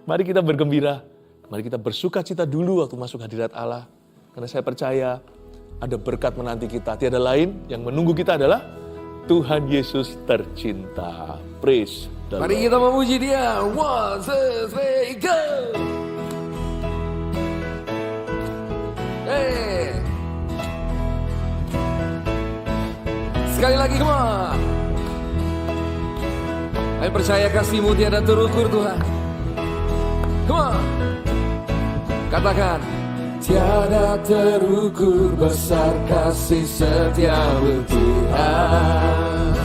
Mari kita bergembira, mari kita bersuka cita dulu waktu masuk hadirat Allah. Karena saya percaya ada berkat menanti kita. Tiada lain yang menunggu kita adalah Tuhan Yesus tercinta. Praise the Lord. Mari kita memuji Dia. 1, 2, 3, go! Hey. Sekali lagi, come on. Saya percaya kasih-Mu tiada terukur, Tuhan. Come on. Katakan. Tiada terukur besar kasih setia-Mu, Tuhan.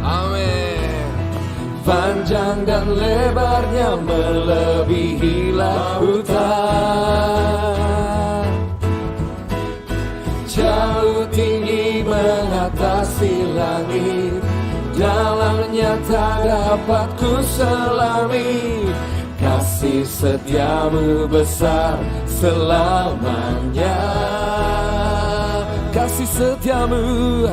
Amin. Panjang dan lebarnya melebihi lautan. Jauh tinggi mengatasi langit, dalamnya tak dapat ku selami. Kasih setia-Mu besar selamanya. Kasih setia-Mu,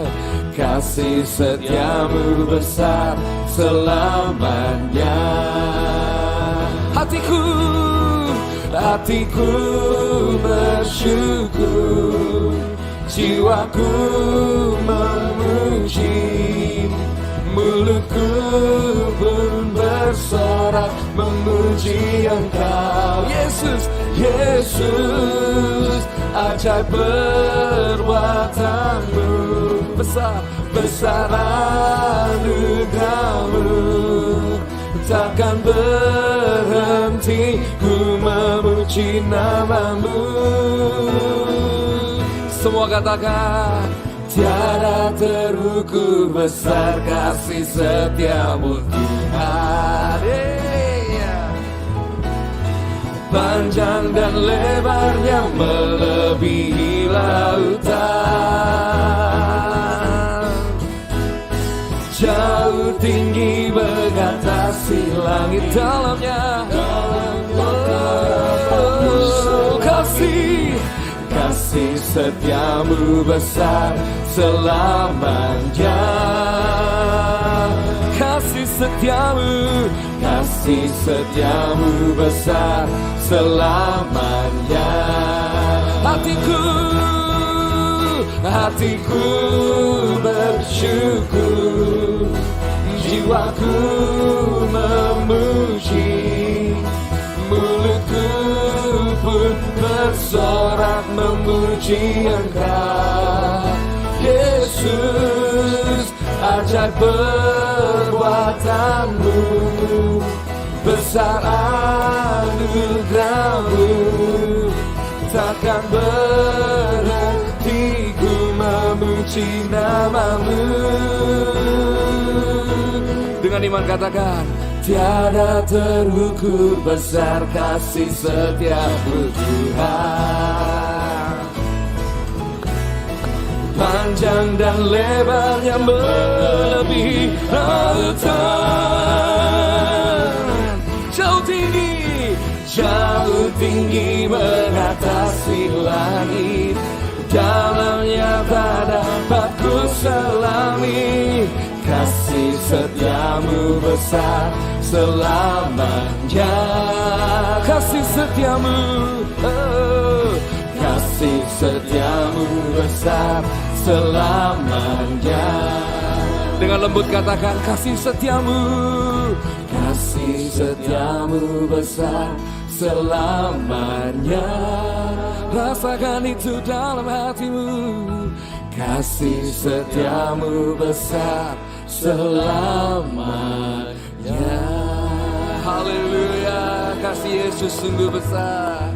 kasih setia-Mu besar selamanya. Hatiku bersyukur, jiwaku memuji, mulutku pun bersorak memuji Engkau. Yesus, ajaib perbuatan-Mu, besar anugerah-Mu. Takkan berhenti ku memuji nama-Mu. Semua katakan, tiada terukur besar kasih setia-Mu, Tuhan. Panjang dan lebarnya melebihi lautan. Jauh tinggi mengatasi langit, dalamnya kasih setia-Mu besar selamanya. Kasih setiamu besar selamanya. Hatiku bersyukur, jiwaku memuji, mulutku pun bersorak memuji Engkau. Yesus, ajaib perbuatan-Mu, besar anugerah-Mu. Takkan berhenti ku memuji nama-Mu. Dengan iman katakan, tiada terukur besar kasih setia-Mu, Tuhan. Panjang dan lebarnya melebihi lautan. Jauh tinggi mengatasi langit, dalamnya tak dapat ku selami. Kasih setiamu besar selamanya. Kasih setiamu, kasih setiamu besar selamanya. Dengan lembut katakan, kasih setiamu, kasih setiamu besar selamanya. Rasakan itu dalam hatimu, kasih setiamu besar selamanya. Haleluya, kasih Yesus sungguh besar.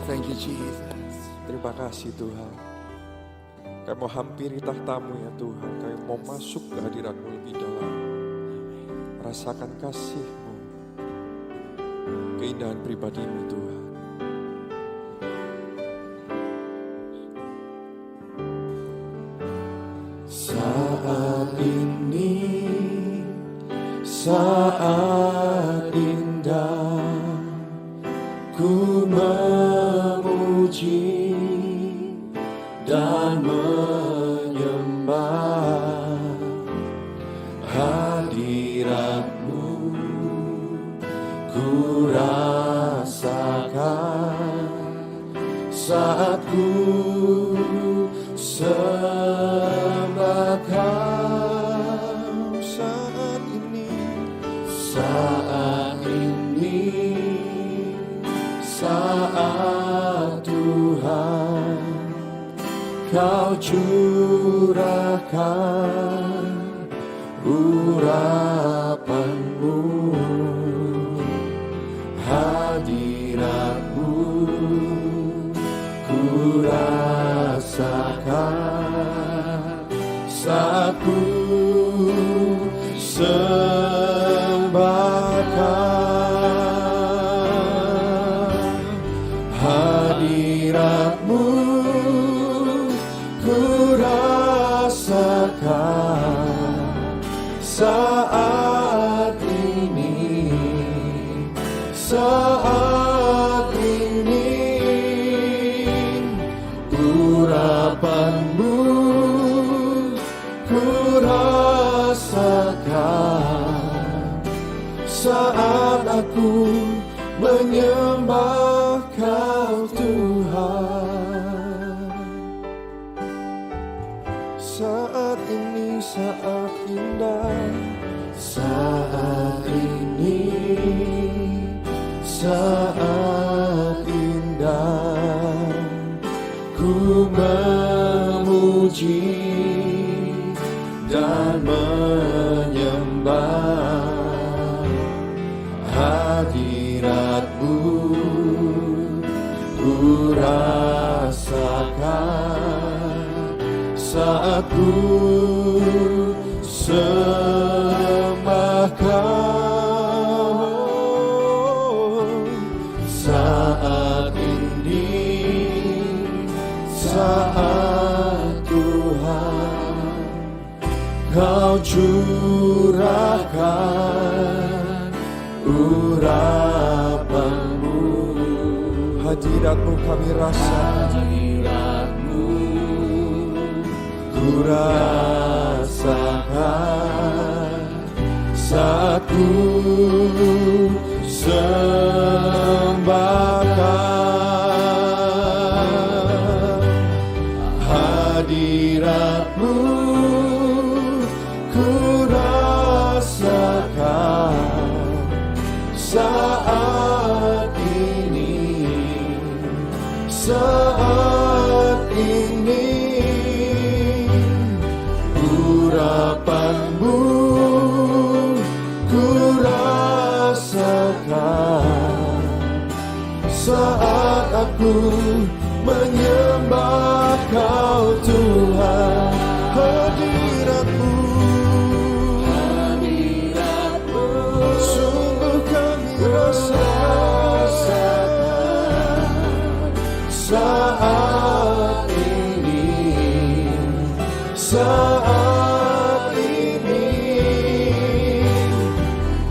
Thank you Jesus. Terima kasih Tuhan. Kami mau hampiri tahta-Mu ya Tuhan. Kami mau masuk ke hadirat-Mu lebih dalam. Rasakan kasih-Mu, keindahan pribadi-Mu Tuhan. Saat ini, saat indah, ku memuji dan menyembah hadirat-Mu. Ku rasakan saat ku sembah Kau saat ini, saat Tuhan Kau curahkan urapan-Mu, hadirat-Mu ku rasakan saat ku sembah Kau, hadirat-Mu ku rasakan saat ini, urapan-Mu ku rasakan saat aku menyembah Kau Tuhan. Saat ini saat indah, saat ini saat indah, ku memuji dan menyembah hadirat-Mu ku rasakan saat ku sembah Kau saat ini, saat Tuhan Kau curahkan urapan-Mu, hadirat-Mu kami rasakan, ku rasakan saat ku sembah Kau, hadirat-Mu ku rasakan saat ini, saat ini, urapan-Mu ku rasakan saat aku menyembah Kau Tuhan. Hadirat-Mu, sungguh kami rasakan saat ini, saat ini,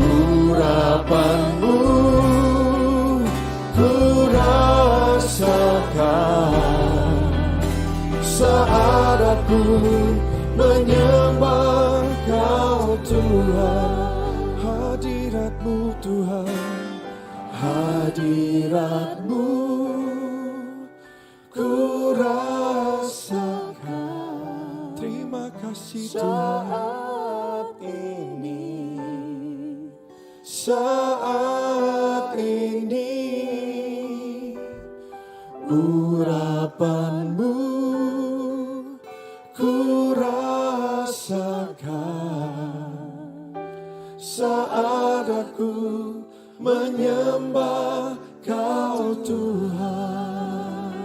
urapan-Mu ku rasakan saat aku menyembah Kau Tuhan. Hadirat-Mu Tuhan, hadirat-Mu ku rasakan. Terima kasih Tuhan. Saat ini, saat ini, urapan-Mu ku rasakan saat aku menyembah Kau Tuhan.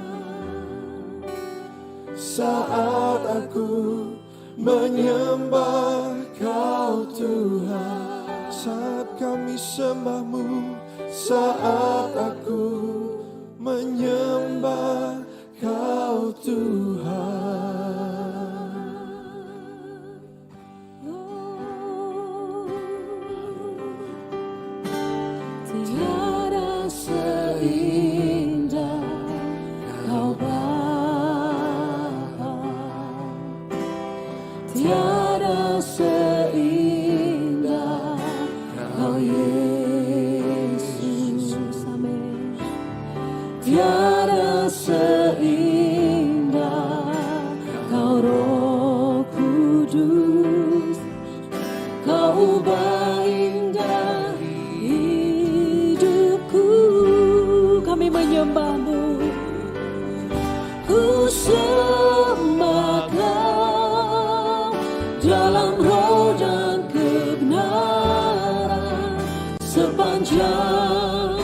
Saat aku menyembah Kau Tuhan, saat kami sembah-Mu, saat aku menyembah Kau Tuhan. Tiada seindah Kau Bapa, tiada seindah Kau Yesus. tiada seindah Kau Roh Kudus, Kau ubah indah hidupku. Kami menyembah-Mu, ku sembah Kau dalam roh dan kebenaran sepanjang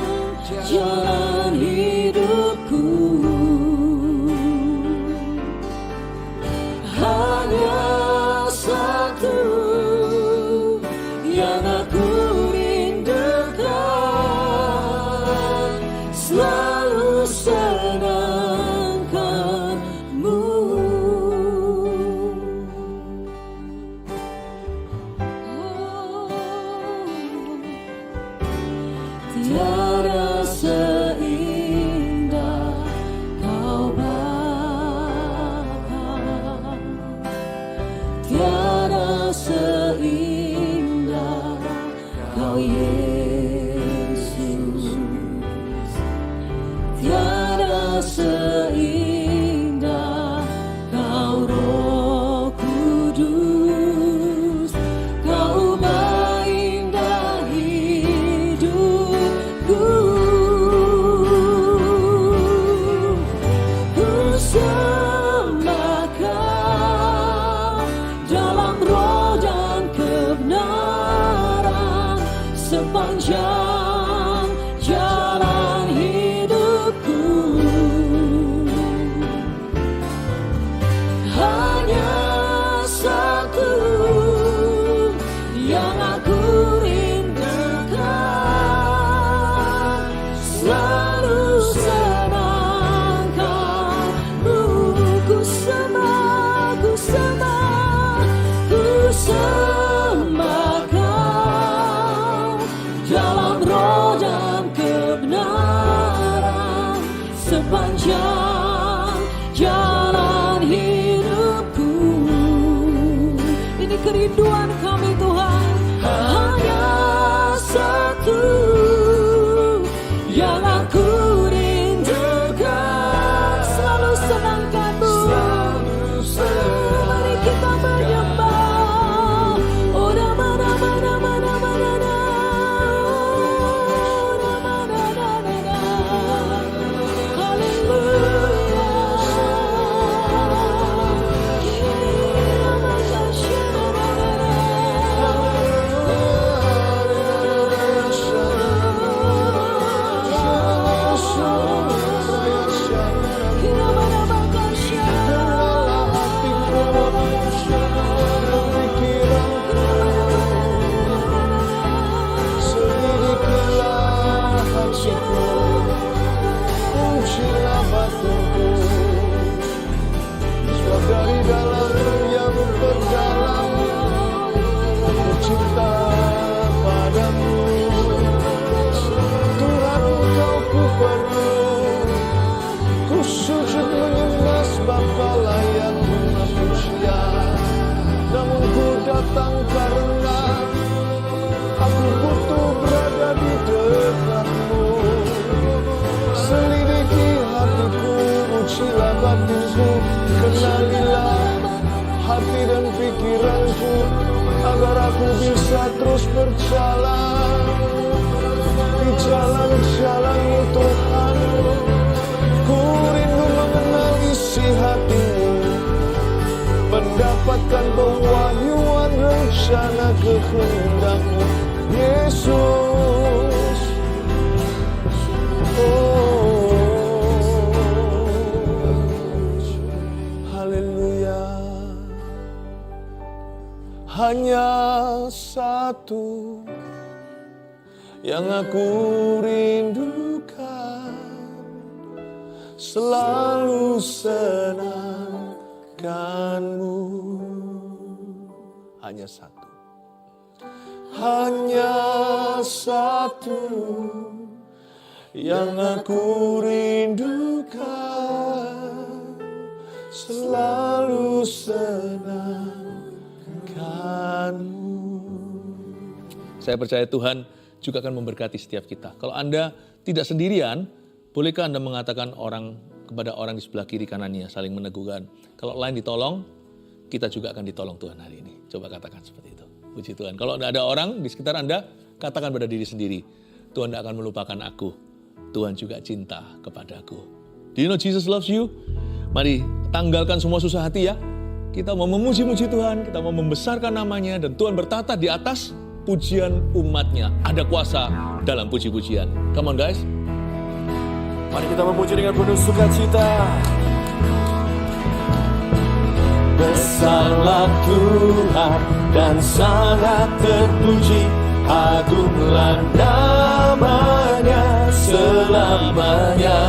jalan hidupku. Hanya satu yang aku rindukan, selalu senangkan-Mu. Tiada seindah Kau Bapa, tiada seindah Kau Yesus, tiada seindah Kau Roh Kudus, Kau ubah indah hidupku. Ku sembah Kau dalam roh dan kebenaran sepanjang jalan hidupku. Hanya satu yang aku rindukan, selalu senangkan-Mu. Ku sembah, ku sembah, ku sembah Kau dalam roh dan kebenaran sepanjang jalan hidupku. Ini kerinduan kami Tuhan, hanya satu yang aku rindukan, selalu senangkan-Mu. Mari kita menyembah. Oh, Rama, Rama, Rama, Rama, Rama. Oh, Rama, Rama, Rama. Haleluya. Rama, Kasya, Rama, Rama, Rama, Kasya. Selidikilah hatiku, ujilah batinku, sebab dari dalam yang terdalam aku cinta padamu. Tuhan, Engkau ku perlu, ku sujud menyembah sebab Kau layak menerima pujian. Namun ku datang karena aku butuh berada di dekat-Mu. Selidiki hatiku, ujilah batinku, kenalilah hati dan pikiranku, agar aku bisa terus berjalan di jalan-jalan-Mu Tuhan. Ku rindu mengenal isi hati-Mu, mendapatkan pewahyuan rencana kehendak-Mu, Yesus. Haleluya. Hanya satu yang aku rindukan, selalu senangkan-Mu. Hanya satu. Hanya satu yang aku rindukan, selalu senangkan-Mu. Saya percaya Tuhan juga akan memberkati setiap kita. Kalau Anda tidak sendirian, Bolehkah Anda mengatakan kepada orang di sebelah kiri kanannya, saling meneguhkan, kalau lain ditolong, kita juga akan ditolong Tuhan hari ini. Coba katakan seperti itu. Puji Tuhan. Kalau ada orang di sekitar Anda, katakan pada diri sendiri, Tuhan tidak akan melupakan aku. Tuhan juga cinta kepadaku. Do you know Jesus loves you? Mari tanggalkan semua susah hati ya. Kita mau memuji-muji Tuhan, kita mau membesarkan namanya, dan Tuhan bertata di atas pujian umatnya. Ada kuasa dalam puji-pujian. Come on guys. Mari kita memuji dengan penuh sukacita. Besarlah Tuhan dan sangat terpuji, agunglah namanya selamanya.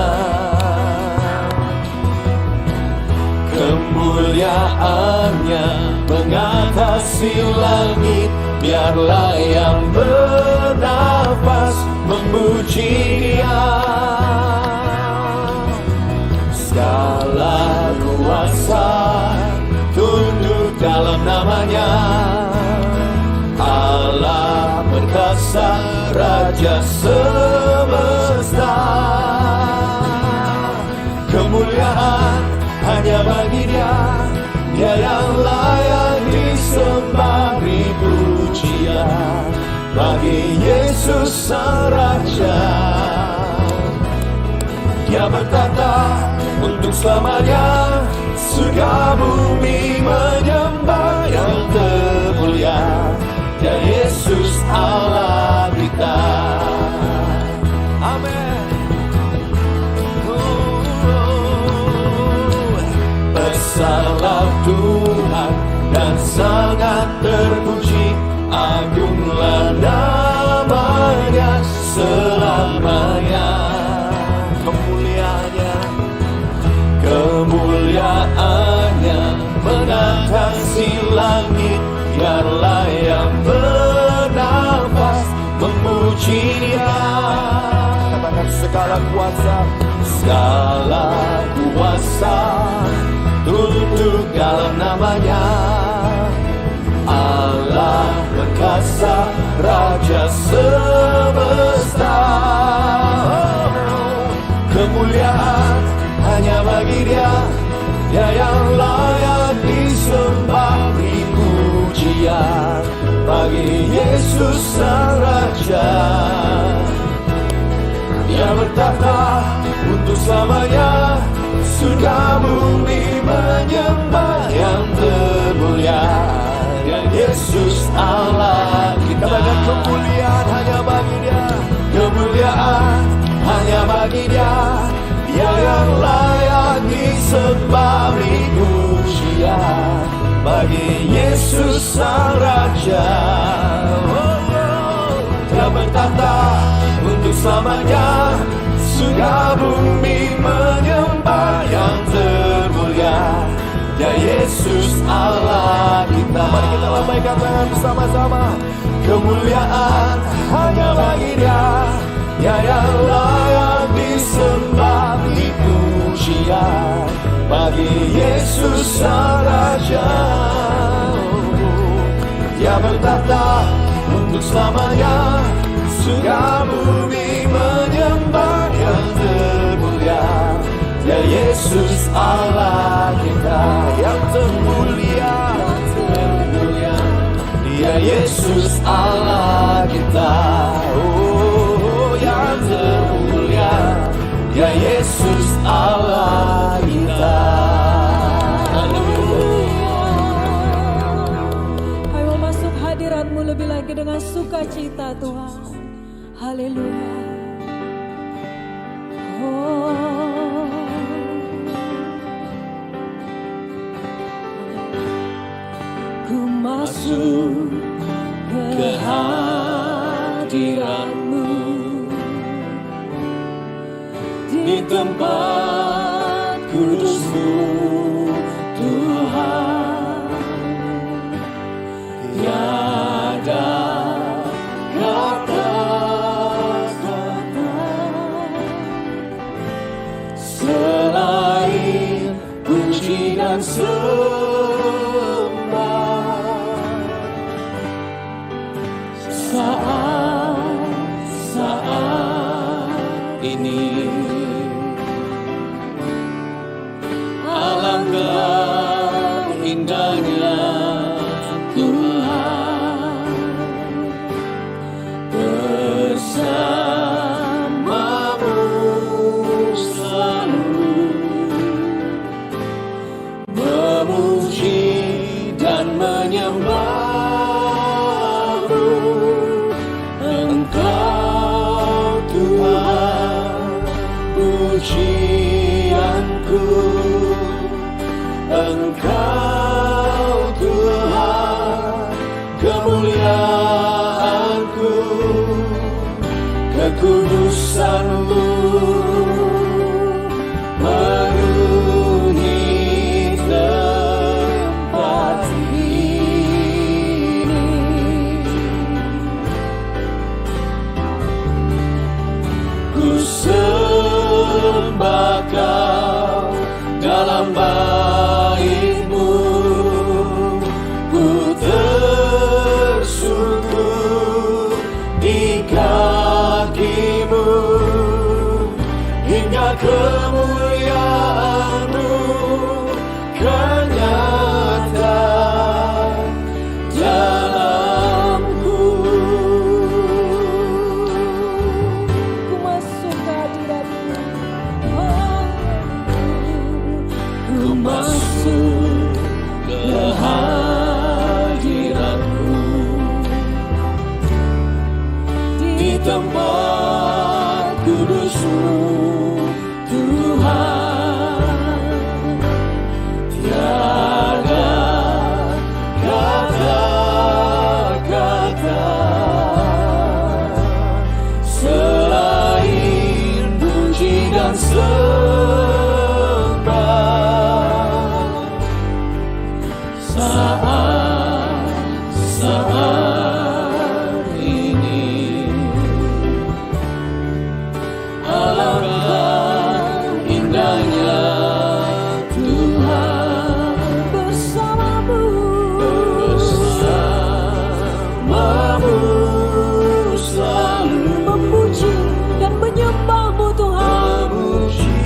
Kemuliaannya mengatasi langit, biarlah yang bernafas memuji Dia. Segala kuasa tunduk dalam namanya, Allah perkasa, Raja semesta. Kemuliaan hanya bagi Dia, Dia yang layak disembah, beri pujian bagi Yesus Sang Raja. Dia bertata untuk selamanya, surga bumi menyembah yang termulia, Dia Yesus Allah kita. Amin. Besarlah Tuhan dan sangat terpuji, agunglah namanya selamanya. Kemuliaannya mengatasi langit, biarlah yang bernafas memuji Dia. Katakan segala kuasa tunduk dalam namanya, Allah perkasa, Raja semesta. Kemuliaan hanya bagi Dia, Dia yang layak disembah, beri pujian bagi Yesus Sang Raja. Dia bertata untuk selamanya, surga bumi menyembah yang termulia, Dia Yesus Allah kita. Katakan kemuliaan hanya bagi Dia, kemuliaan hanya bagi Dia, Dia yang layak disembah, beri pujian bagi Yesus Sang Raja. Dia bertata untuk selamanya, surga bumi menyembah yang termulia, Dia Yesus Allah kita. Mari kita lambaikan tangan bersama-sama. Kemuliaan hanya bagi Dia, Dia yang layak disembah, beri pujian bagi Yesus Sang Raja. Dia bertata untuk selamanya, surga bumi menyembah yang termulia, Dia Yesus Allah kita. Yang termulia, Dia Yesus Allah kita. Oh, yang termulia, Dia Yesus Allah kita. Kami mau masuk hadirat-Mu lebih lagi dengan sukacita Tuhan. Haleluya. Oh. Ku masuk ke hadirat-Mu di tempat kudus-Mu Tuhan. Tiada kata-kata selain puji dan sembah. Saat ini indahnya Tuhan, bersamamu selalu, memuji dan menyembahmu. Engkau Tuhan, pujianku. Engkau Tuhan, kemuliaanku, kekudusan-Mu penuhi tempat ini. Ku sembah Kau dalam bait-Mu, ku tersungkur di kaki-Mu, hingga kemuliaan-Mu kan nyata dalamku. Ku masuk ke hadirat-Mu, ku masuk ke hadirat-Mu, di tempat kudus-Mu Tuhan. Tiada kata-kata selain puji dan sembah. Saat ini alangkah indahnya Tuhan, bersamamu selalu, memuji dan menyembah-Mu Tuhan, memuji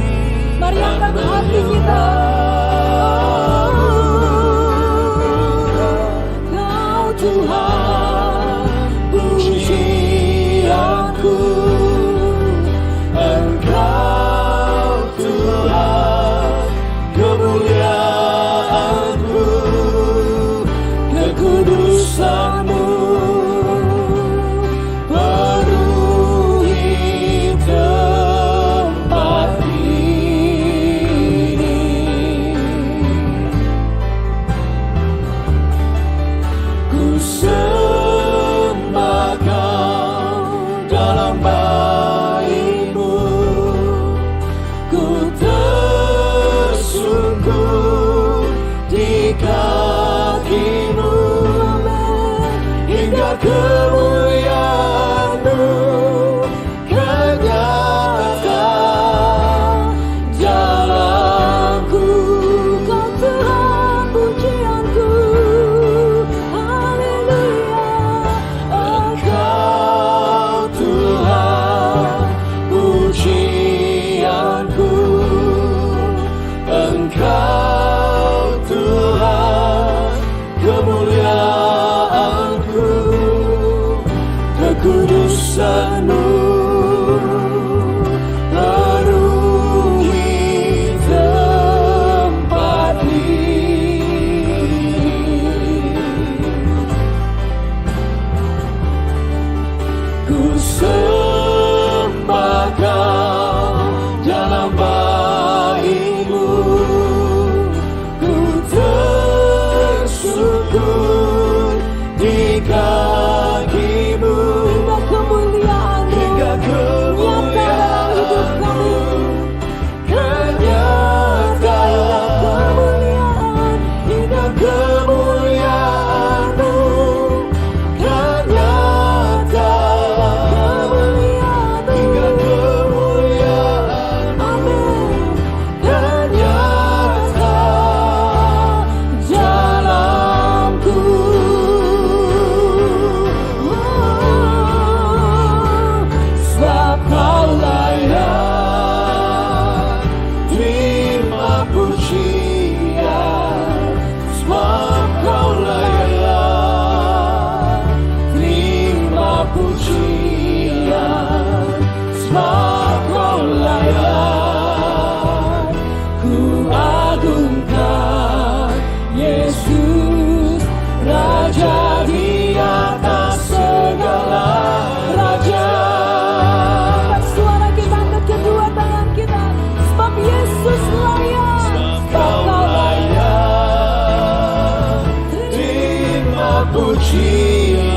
pujian,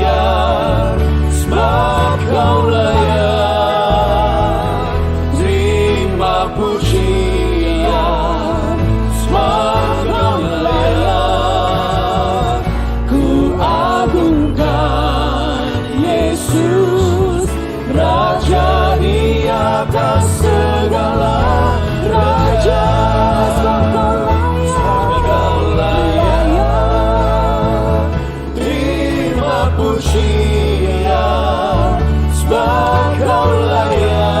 sebab Kau layak. Terima pujian, sebab Kau layak. Ku agungkan Yesus, Raja di atas segala raja. Sebab Kau layak. Terima pujian, sebab Kau layak.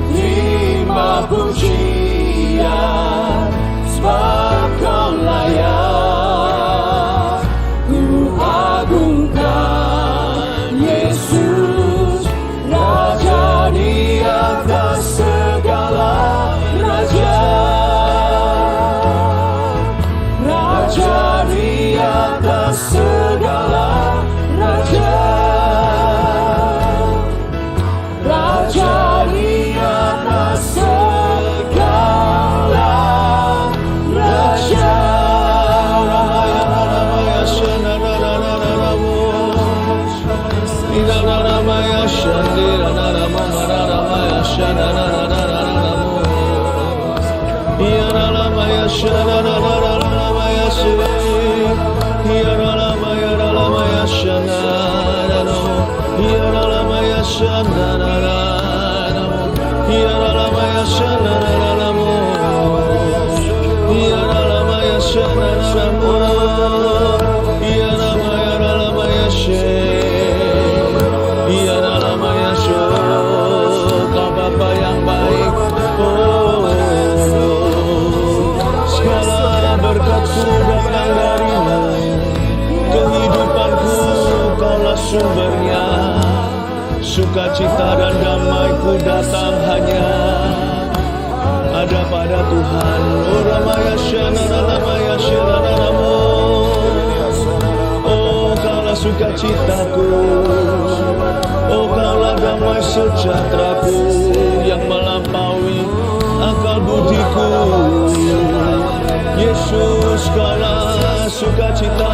Terima pujian, sebab Kau layak. Ku agungkan Yesus, Raja di atas segala raja. Raja di atas segala raja. Raja di atas segala raja. Kau Bapa yang baik, segala berkat-Ku datang dari-Mu, kehidupanku Kaulah sumbernya, sukacita dan damai-Ku datang hanya ada pada Tuhan. Oh Ramaya Shananamaya Shananamo, oh Kaulah sukacitaku, oh Kaulah damai sejahteraku yang melampaui akal budiku. Yesus, Kaulah sukacita,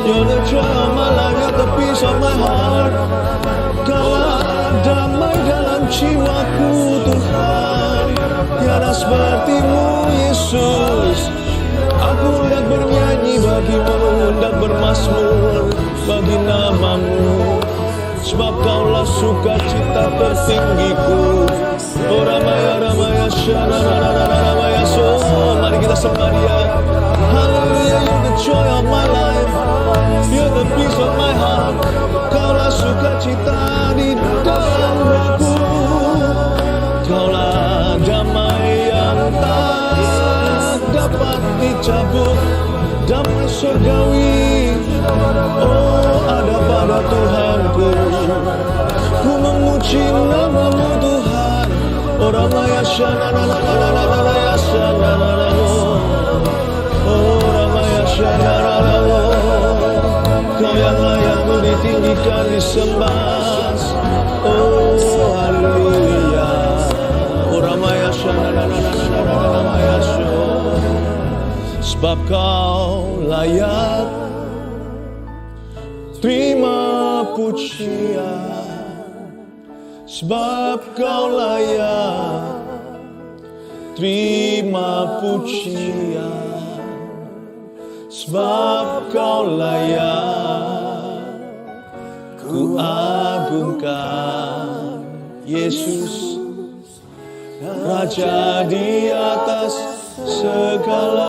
You're the joy of my life, You're the peace of my heart. Kaulah damai dalam jiwaku Tuhan, tiada seperti-Mu Yesus. Aku hendak bernyanyi bagi-Mu, hendak bermazmur bagi nama-Mu, sebab Kaulah sukacita tertinggiku. Oh Ramaya Ramaya Shananamaya So, mari kita sembah Dia. Haleluya, You're the joy of my life, You're the peace of my heart. Kaulah sukacita di dalam rohku, Kaulah damai yang tak dapat dicabut, damai surgawi. Oh ada pada Tuhanku, ku memuji nama-Mu Tuhan. Oh Ramaya Shananamaya Shananamo, oh Ramaya Shananamo, Kau yang layak ditinggikan, disembah. Oh haleluya. Oh Ramaya Shananamaya Shananamo, sebab Kau layak. Terima pujian, sebab Kau layak. Terima pujian, sebab Kau layak. Ku agungkan Yesus, Raja di atas segala